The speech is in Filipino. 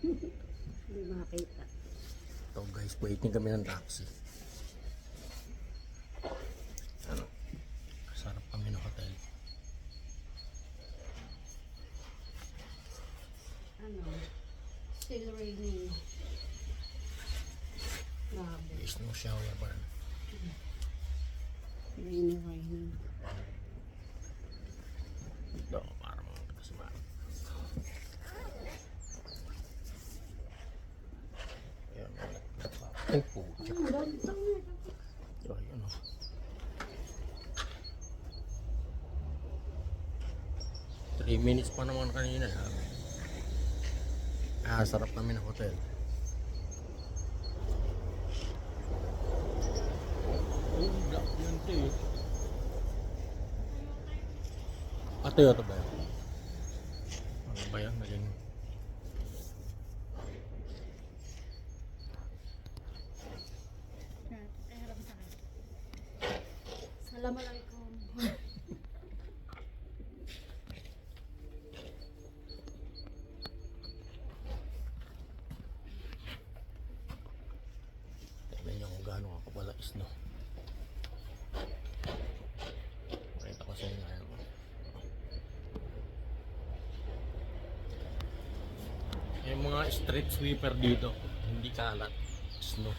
Hindi makita. So guys, waiting kami ng taxi. Ano? Sarap kami ng hotel. Ano? Still raining. Grabe. There's no shower bar. Raining. Ito, para mga kasimaan. Ayan, ay po. Ay, ano. Three minutes pa naman kanina. Sarap kami ng hotel. Toyota ba yan? Ano ba yan? Naging... Assalamualaikum. Tignan nyo kung gaano ako pala is, no? Makita ko sa inyo. Ayan. Yung mga street sweeper dito, hindi kalat, snow.